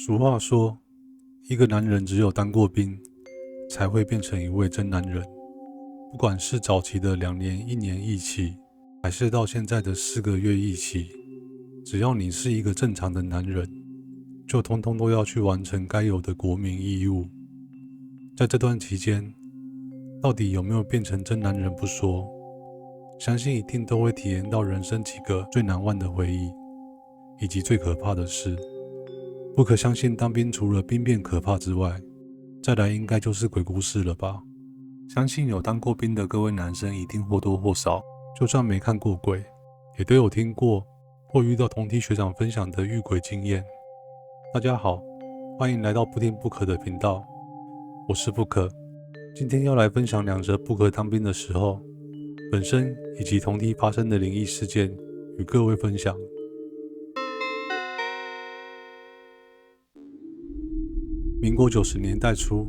俗话说，一个男人只有当过兵，才会变成一位真男人。不管是早期的2年、1年役期，还是到现在的4个月役期，只要你是一个正常的男人，就通通都要去完成该有的国民义务。在这段期间，到底有没有变成真男人不说，相信一定都会体验到人生几个最难忘的回忆，以及最可怕的事。不可相信当兵除了兵变可怕之外，再来应该就是鬼故事了吧。相信有当过兵的各位男生一定或多或少，就算没看过鬼，也都有听过或遇到同梯学长分享的遇鬼经验。大家好，欢迎来到不听不可的频道，我是不可。今天要来分享2则不可当兵的时候本身以及同梯发生的灵异事件与各位分享。民国90年代初，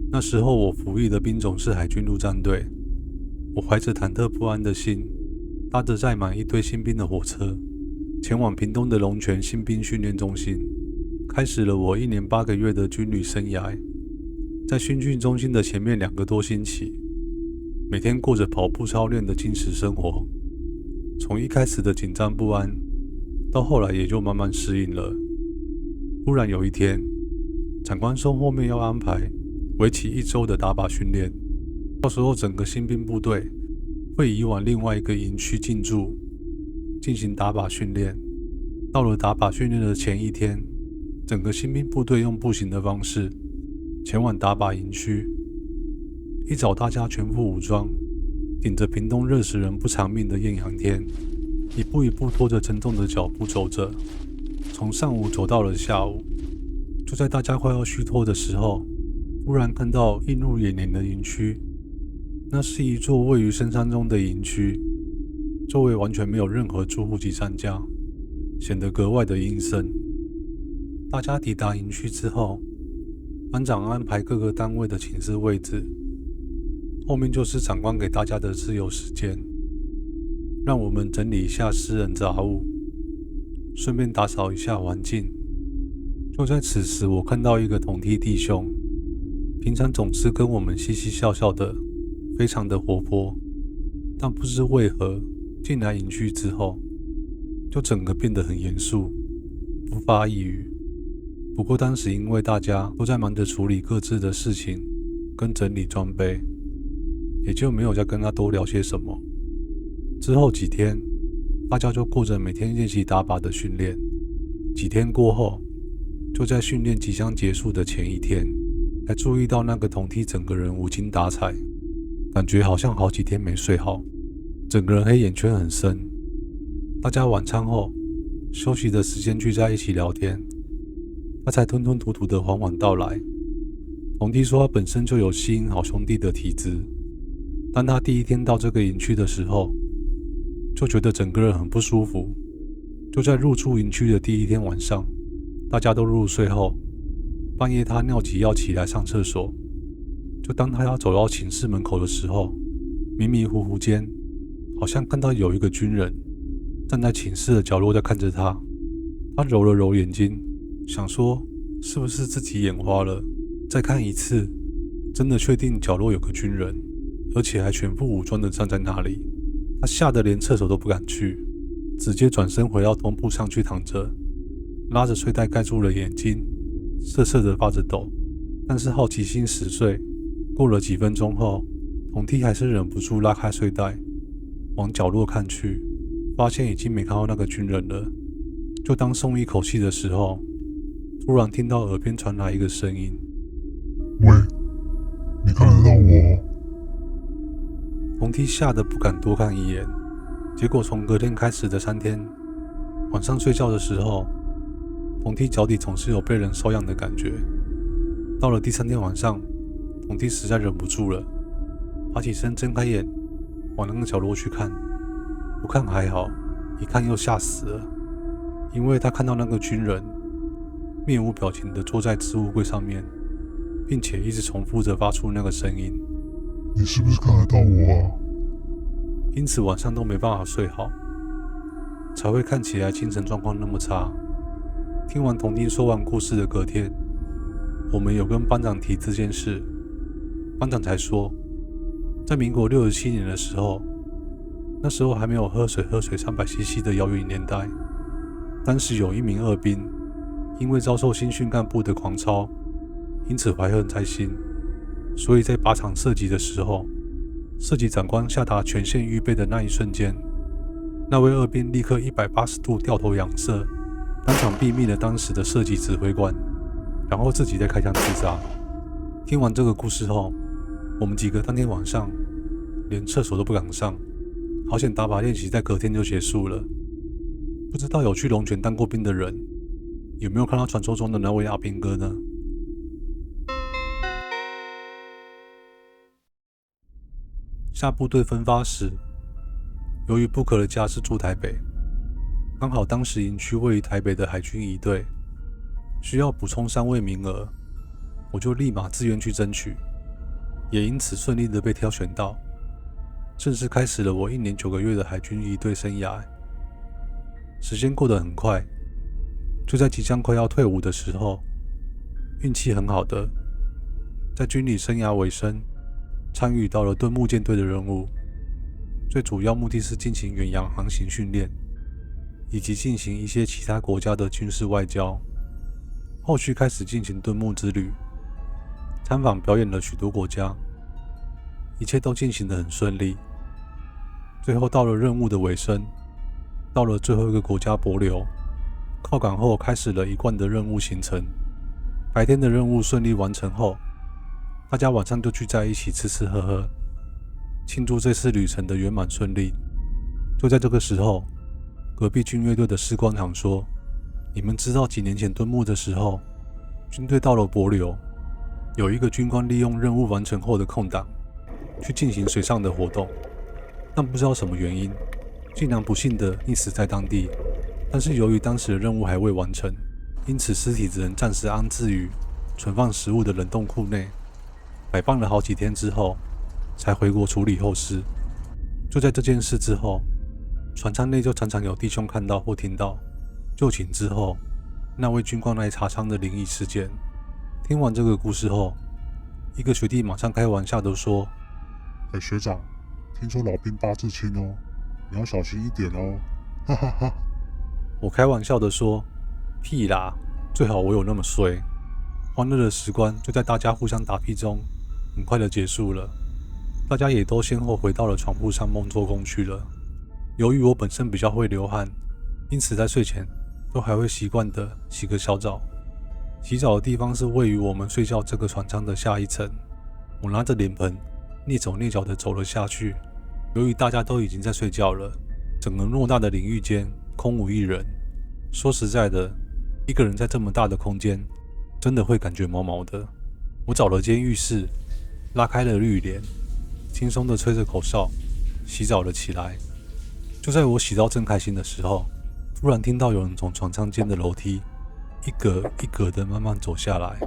那时候我服役的兵种是海军陆战队。我怀着忐忑不安的心，搭着载满一堆新兵的火车，前往屏东的龙泉新兵训练中心，开始了我1年8个月的军旅生涯。在训训中心的前面2个多星期，每天过着跑步操练的精实生活。从一开始的紧张不安，到后来也就慢慢适应了。突然有一天，长官说后面要安排为期1周的打靶训练，到时候整个新兵部队会移往另外一个营区进驻，进行打靶训练。到了打靶训练的前一天，整个新兵部队用步行的方式前往打靶营区。一早大家全副武装，顶着屏东热死人不偿命的艳阳天，一步一步拖着沉重的脚步走着，从上午走到了下午。就在大家快要虚脱的时候，突然看到映入眼帘的营区。那是一座位于深山中的营区，周围完全没有任何住户及商家，显得格外的阴森。大家抵达营区之后，班长安排各个单位的寝室位置，后面就是长官给大家的自由时间，让我们整理一下私人杂物，顺便打扫一下环境。就在此时，我看到一个同梯弟兄，平常总是跟我们嘻嘻笑笑的，非常的活泼，但不知为何进来营区之后，就整个变得很严肃，不发一语。不过当时因为大家都在忙着处理各自的事情跟整理装备，也就没有再跟他多聊些什么。之后几天，大家就过着每天练习打靶的训练。几天过后，就在训练即将结束的前一天，才注意到那个同梯整个人无精打采，感觉好像好几天没睡好，整个人黑眼圈很深。大家晚餐后休息的时间聚在一起聊天，他才吞吞吐吐的缓缓道来。同梯说他本身就有吸引好兄弟的体质，当他第一天到这个营区的时候，就觉得整个人很不舒服。就在入住营区的第一天晚上，大家都入睡后，半夜他尿急要起来上厕所，就当他要走到寝室门口的时候，迷迷糊糊间好像看到有一个军人站在寝室的角落在看着他。他揉了揉眼睛，想说是不是自己眼花了，再看一次，真的确定角落有个军人，而且还全副武装的站在那里。他吓得连厕所都不敢去，直接转身回到通铺上去躺着，拉着睡袋盖住了眼睛，瑟瑟的发着抖。但是好奇心使睡，过了几分钟后，同梯还是忍不住拉开睡袋，往角落看去，发现已经没看到那个军人了。就当松一口气的时候，突然听到耳边传来一个声音：“喂，你看得到我？”同梯吓得不敢多看一眼。结果从隔天开始的3天，晚上睡觉的时候，同梯脚底总是有被人搔痒的感觉。到了第3天晚上，同梯实在忍不住了，爬起身睁开眼往那个角落去看。不看还好，一看又吓死了，因为他看到那个军人面无表情地坐在置物柜上面，并且一直重复着发出那个声音：“你是不是看得到我啊？”因此晚上都没办法睡好，才会看起来精神状况那么差。听完童丁说完故事的隔天，我们有跟班长提这件事，班长才说，在民国67年的时候，那时候还没有喝水 300cc 的遥远年代，当时有一名二兵因为遭受新训干部的狂操，因此怀恨在心，所以在靶场射击的时候，射击长官下达全线预备的那一瞬间，那位二兵立刻180度掉头仰射，当场毙命了当时的射击指挥官，然后自己再开枪自杀。听完这个故事后，我们几个当天晚上连厕所都不敢上，好险打靶练习在隔天就结束了。不知道有去龙泉当过兵的人，有没有看到传说中的那位阿兵哥呢？下部队分发时，由于Book的家是住台北，刚好当时营区位于台北的海军仪队需要补充3位名额，我就立马自愿去争取，也因此顺利的被挑选到，正式开始了我1年9个月的海军仪队生涯。时间过得很快，就在即将快要退伍的时候，运气很好的，在军旅生涯尾声，参与到了敦睦舰队的任务，最主要目的是进行远洋航行训练，以及进行一些其他国家的军事外交。后续开始进行敦睦之旅，参访表演了许多国家，一切都进行得很顺利。最后到了任务的尾声，到了最后一个国家帛琉，靠港后开始了一贯的任务行程。白天的任务顺利完成后，大家晚上就聚在一起吃吃喝喝，庆祝这次旅程的圆满顺利。就在这个时候，隔壁军乐队的士官长说，你们知道几年前敦睦的时候，军队到了帛琉，有一个军官利用任务完成后的空档去进行水上的活动，但不知道什么原因，竟然不幸的溺死在当地。但是由于当时的任务还未完成，因此尸体只能暂时安置于存放食物的冷冻库内，摆放了好几天之后才回国处理后事。就在这件事之后，船舱内就常常有弟兄看到或听到就寝之后那位军官来查舱的灵异事件。听完这个故事后，一个学弟马上开玩笑的说，学长，听说老兵八字轻哦，你要小心一点哦，哈哈哈。我开玩笑的说，屁啦，最好我有那么衰。欢乐的时光就在大家互相打屁中很快的结束了，大家也都先后回到了床铺上梦做工去了。由于我本身比较会流汗，因此在睡前都还会习惯的洗个小澡。洗澡的地方是位于我们睡觉这个船舱的下一层，我拿着脸盆蹑手蹑脚的走了下去。由于大家都已经在睡觉了，整个偌大的淋浴间空无一人。说实在的，一个人在这么大的空间真的会感觉毛毛的。我找了间浴室，拉开了浴帘，轻松的吹着口哨，洗澡了起来。就在我洗到正开心的时候，突然听到有人从船舱间的楼梯一格一格的慢慢走下来，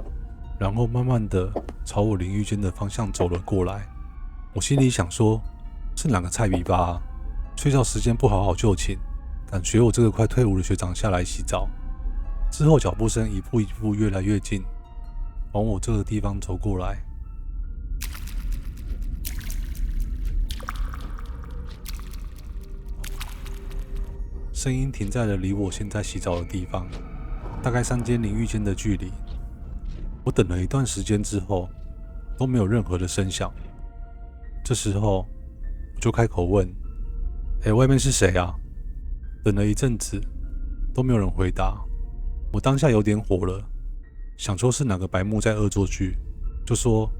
然后慢慢的朝我淋浴间的方向走了过来。我心里想说，是哪个菜逼吧啊，睡觉时间不好好就寝，敢学我这个快退伍的学长下来洗澡。之后脚步声一步一步越来越近，往我这个地方走过来。声音停在了离我现在洗澡的地方，大概3间淋浴间的距离。我等了一段时间之后，都没有任何的声响。这时候，我就开口问：“外面是谁啊？”等了一阵子，都没有人回答。我当下有点火了，想说是哪个白目在恶作剧，就说：“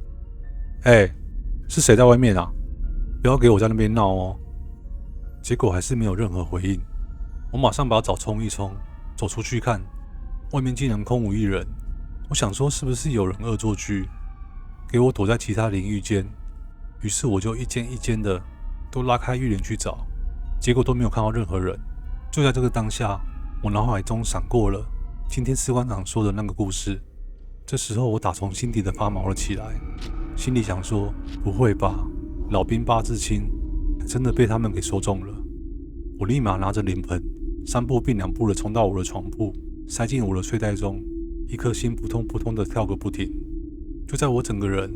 是谁在外面啊？不要给我在那边闹哦。”结果还是没有任何回应。我马上把澡冲一冲，走出去看，外面竟然空无一人。我想说是不是有人恶作剧，给我躲在其他淋浴间。于是我就一间一间的都拉开浴帘去找，结果都没有看到任何人。就在这个当下，我脑海中闪过了今天士官长说的那个故事。这时候我打从心底的发毛了起来，心里想说，不会吧，老兵八字轻，还真的被他们给说中了。我立马拿着脸盆，3步并2步的冲到我的床铺，塞进我的睡袋中，一颗心扑通扑通的跳个不停。就在我整个人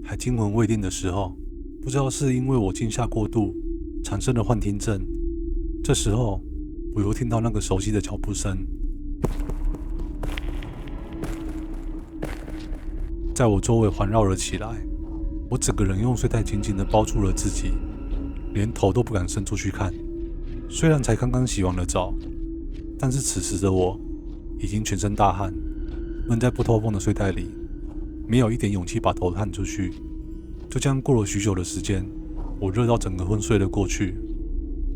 还惊魂未定的时候，不知道是因为我惊吓过度产生了幻听症，这时候我又听到那个熟悉的脚步声，在我周围环绕了起来。我整个人用睡袋紧紧地包住了自己，连头都不敢伸出去看。虽然才刚刚洗完了澡，但是此时的我已经全身大汗，闷在不透风的睡袋里，没有一点勇气把头探出去。就这样过了许久的时间，我热到整个昏睡了过去。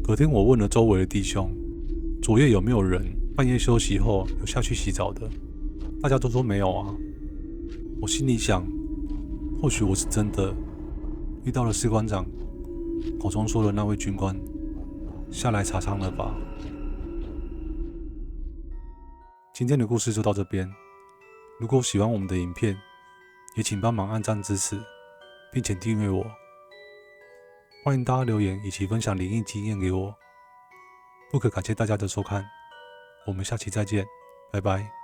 隔天我问了周围的弟兄，昨夜有没有人半夜休息后有下去洗澡的？大家都说没有啊。我心里想，或许我是真的遇到了士官长口中说的那位军官下来查仓了吧。今天的故事就到这边，如果喜欢我们的影片，也请帮忙按赞支持，并且订阅我。欢迎大家留言以及分享灵异经验给我。不可感谢大家的收看，我们下期再见，拜拜。